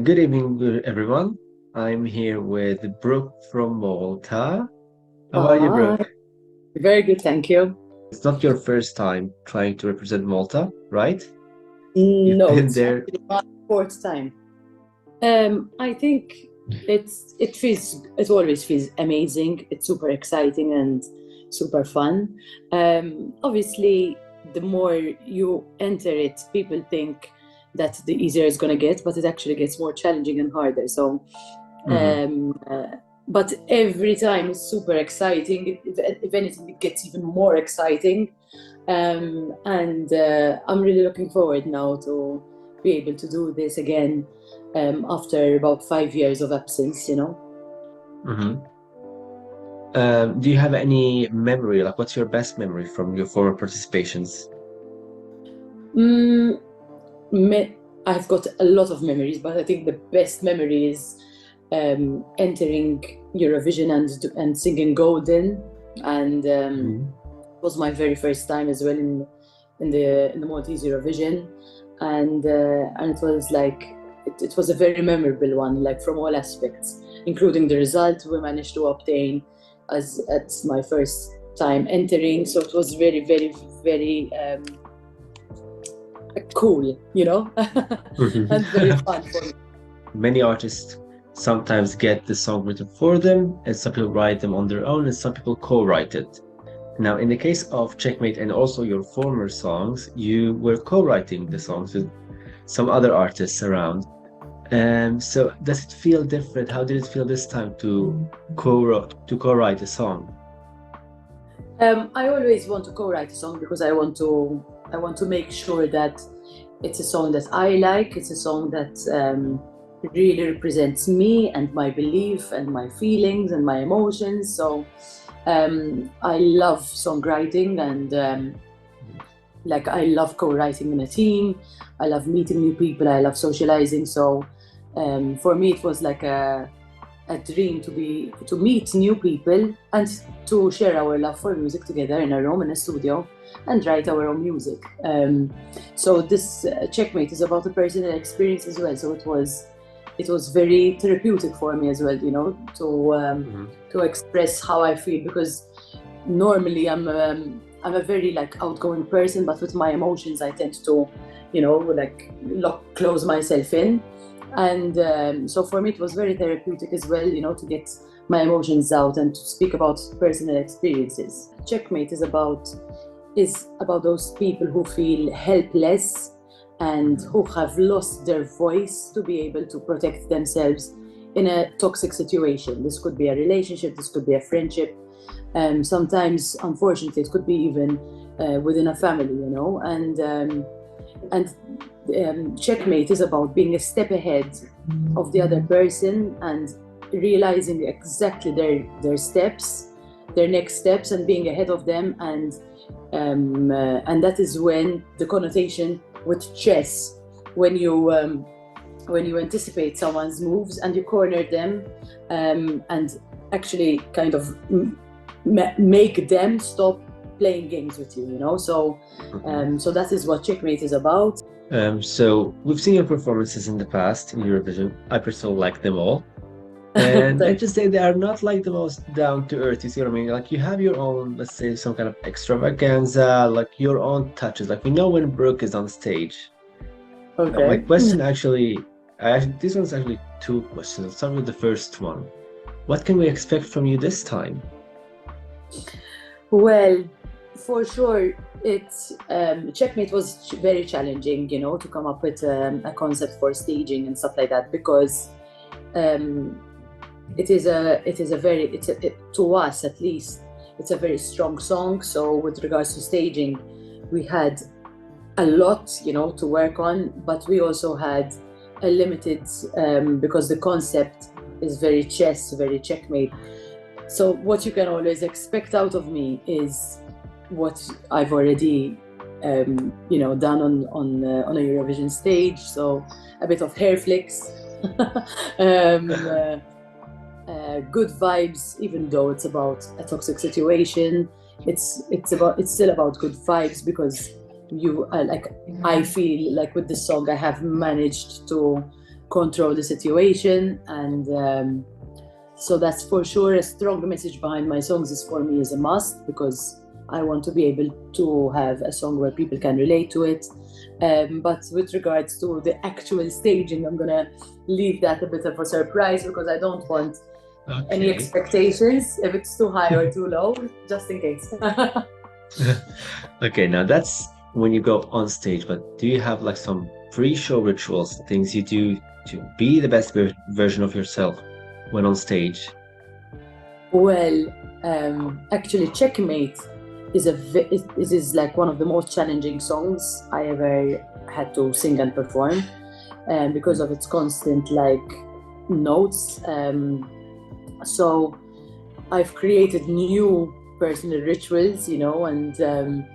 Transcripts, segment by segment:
Good evening, everyone. I'm here with Brooke from Malta. How are you, Hi, Brooke? very good, thank you. It's not your first time trying to represent Malta, right? You've No, been it's there. actually my fourth time. I think it always feels amazing. It's super exciting and super fun. Obviously, the more you enter it, people think that the easier it's gonna get, but it actually gets more challenging and harder. So Mhm. um, uh, but every time is super exciting. If anything, it gets even more exciting. And I'm really looking forward now to be able to do this again after about 5 years of absence. Mhm. Do you have any memory? Like, what's your best memory from your former participations? Mm, me- I've got a lot of memories, but I think the best memory is entering Eurovision and singing Golden, and Mhm. it was my very first time as well in the Maltese Eurovision, and it was like it was a very memorable one, like from all aspects, including the result we managed to obtain as at my first time entering. So it was very, very, very cool, Mhm. and very fun for me. Many artists sometimes get the song written for them, and some people write them on their own, and some people co-write it. Now, in the case of Checkmate and also your former songs, you were co-writing the songs with some other artists around. So does it feel different? How did it feel this time to co-write a song? I always want to co-write a song because I want to make sure that it's a song that I like. It's a song that really represents me and my belief and my feelings and my emotions. So I love songwriting and like I love co-writing in a team. I love meeting new people. I love socializing. So for me, it was like a dream to meet new people and to share our love for music together in a room in a studio and write our own music. So this Checkmate is about a personal experience as well. So it was very therapeutic for me as well, Mhm. to express how I feel, because normally I'm a very like outgoing person, but with my emotions I tend to, like close myself in. And so for me it was very therapeutic as well, to get my emotions out and to speak about personal experiences. Checkmate is about those people who feel helpless and Mhm. who have lost their voice to be able to protect themselves in a toxic situation. This could be a relationship, this could be a friendship, sometimes unfortunately it could be even within a family, and Checkmate is about being a step ahead of the other person and realizing exactly their next steps, and being ahead of them. And that is when the connotation with chess, when you anticipate someone's moves and you corner them, and actually kind of make them stop playing games with you. Mhm. So that is what Checkmate is about. So we've seen your performances in the past in Eurovision. I personally like them all. And I Thank just say they are not like the most down to earth. You see what I mean? Like you have your own, let's say, some kind of extravaganza, like your own touches. Like we know when Brooke is on stage. Now, my Okay. question this one's actually two questions. I'll start with the first one. What can we expect from you this time? Well, for sure, it's Checkmate was very challenging, to come up with a concept for staging and stuff like that, because um, it is a very to us at least, it's a very strong song. So with regards to staging, we had a lot, to work on, but we also had a limited, because the concept is very chess, very Checkmate. So what you can always expect out of me is what I've already, done on a Eurovision stage. So a bit of hair flicks, um, good vibes, even though it's about a toxic situation. It's still about good vibes, because you like I feel like with this song I have managed to control the situation. And so that's for sure a strong message behind my songs. Is for me is a must, because I want to be able to have a song where people can relate to it. But with regards to the actual staging, I'm gonna leave that a bit of a surprise, because I don't want any expectations if it's too high or too low, just in case. Okay, now that's when you go on stage, but do you have like some pre-show rituals, things you do to be the best version of yourself when on stage? Well, actually, Checkmate is like one of the most challenging songs I ever had to sing and perform, because of its constant like notes. So I've created new personal rituals, and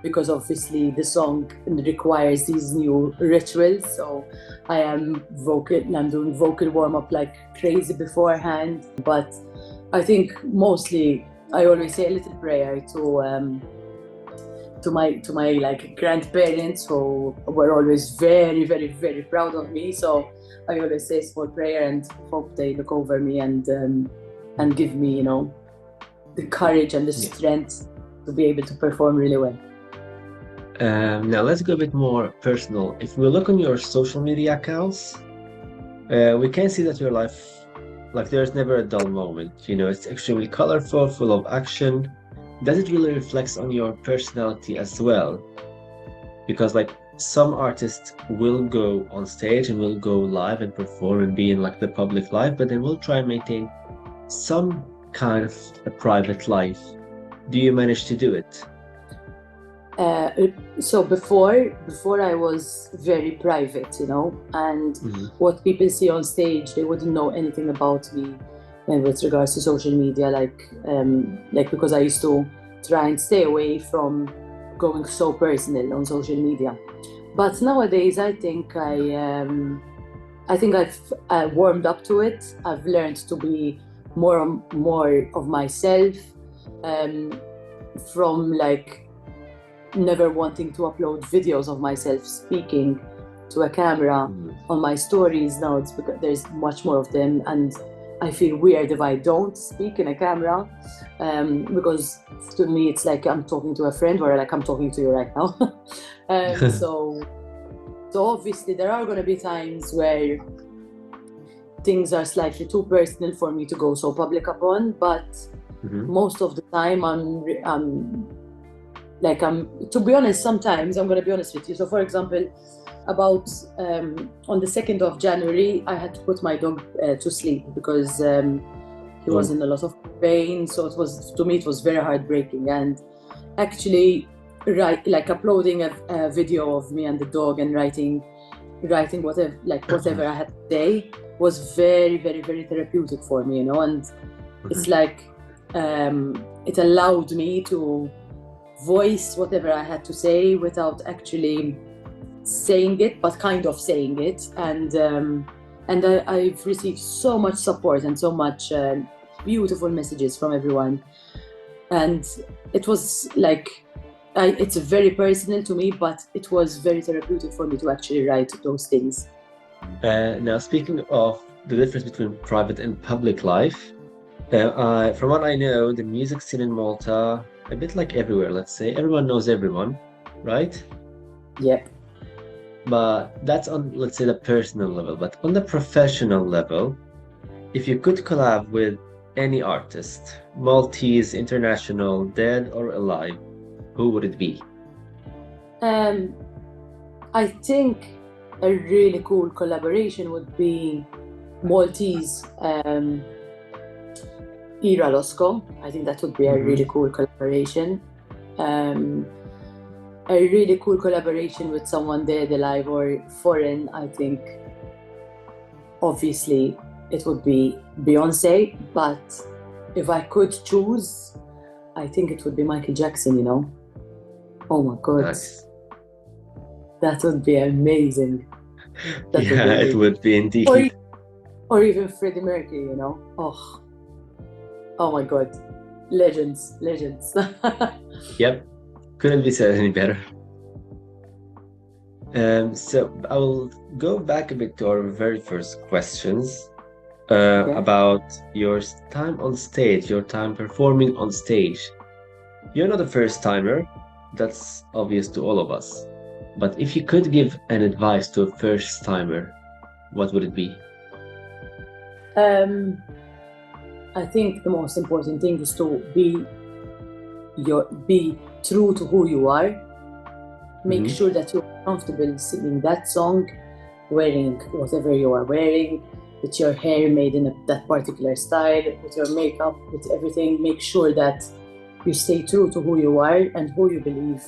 because obviously the song requires these new rituals. So I'm doing vocal warm-up like crazy beforehand. But I think mostly I always say a little prayer to my like grandparents, who were always very, very, very proud of me. So I always say a small prayer and hope they look over me and give me, the courage and the strength to be able to perform really well. Now let's go a bit more personal. If we look on your social media accounts, we can see that your life, like there's never a dull moment. It's extremely colorful, full of action. Does it really reflect on your personality as well? Because like some artists will go on stage and will go live and perform and be in like the public life, but then will try and maintain some kind of a private life. Do you manage to do it? So before I was very private, and what people see on stage, they wouldn't know anything about me. And with regards to social media, like because I used to try and stay away from going so personal on social media. But nowadays, I think I've warmed up to it. I've learned to be more of myself, from like never wanting to upload videos of myself speaking to a camera on my stories. Now it's because there's much more of them, and I feel weird if I don't speak in a camera, because to me it's like I'm talking to a friend, or like I'm talking to you right now. So obviously there are going to be times where things are slightly too personal for me to go so public upon, but most of the time to be honest, sometimes I'm going to be honest with you. So for example, about on the 2nd of January, I had to put my dog to sleep because he was in a lot of pain. So to me it was very heartbreaking. And actually, uploading a video of me and the dog and writing whatever I had to say was very, very, very therapeutic for me, and it's like it allowed me to voice whatever I had to say without actually saying it, but kind of saying it. And I've received so much support and so much beautiful messages from everyone, and it was like it's very personal to me, but it was very therapeutic for me to actually write those things. Now, speaking of the difference between private and public life, from what I know, the music scene in Malta, a bit like everywhere, let's say, everyone knows everyone, right? Yep. But that's on, let's say, the personal level. But on the professional level, if you could collab with any artist, Maltese, international, dead or alive, who would it be? I think a really cool collaboration would be Maltese Ira Losco. I think that would be a really cool collaboration. A really cool collaboration with someone dead, alive, or foreign. I think obviously it would be Beyonce, but if I could choose, I think it would be Michael Jackson, Oh my God. Nice. That would be amazing. It would be indeed. Or even Freddie Mercury, Oh my God. Legends. Yep. Couldn't be said any better. So I will go back a bit to our very first questions Okay. about your time on stage, your time performing on stage. You're not a first timer, that's obvious to all of us. But if you could give an advice to a first timer, what would it be? Um, I think the most important thing is to be true to who you are. Make Hmm. sure that you're comfortable singing that song, wearing whatever you are wearing, with your hair made in that particular style, with your makeup, with everything. Make sure that you stay true to who you are and who you believe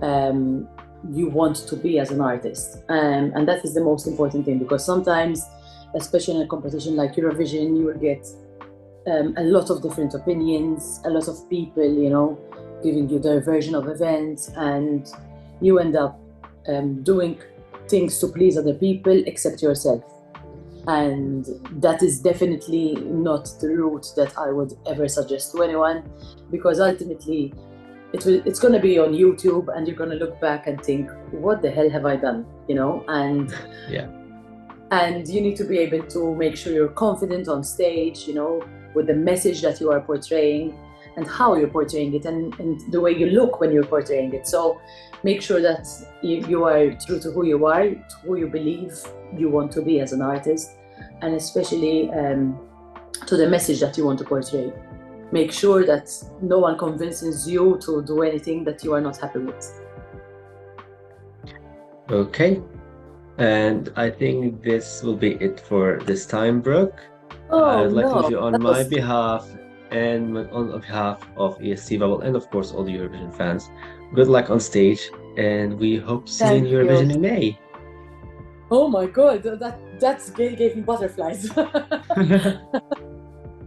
um, you want to be as an artist. And that is the most important thing, because sometimes, especially in a competition like Eurovision, you will get a lot of different opinions, a lot of people, giving you their version of events, and you end up doing things to please other people except yourself. And that is definitely not the route that I would ever suggest to anyone, because ultimately it's going to be on YouTube and you're going to look back and think, what the hell have I done? Yeah. And you need to be able to make sure you're confident on stage, with the message that you are portraying and how you're portraying it, and the way you look when you're portraying it. So make sure that you are true to who you are, to who you believe you want to be as an artist, and especially to the message that you want to portray. Make sure that no one convinces you to do anything that you are not happy with. Okay. And I think this will be it for this time, Brooke. Oh I'd like to wish no, you on that my was behalf and on behalf of ESCBubble and of course all the Eurovision fans, good luck on stage, and we hope to see you in thank you. Eurovision in May. Oh my god, that gave me butterflies.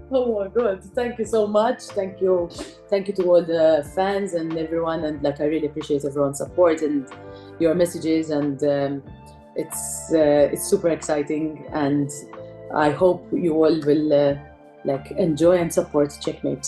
Oh my god, thank you so much. Thank you to all the fans and everyone, and I really appreciate everyone's support and your messages, and it's super exciting, and I hope you all will enjoy and support Checkmate.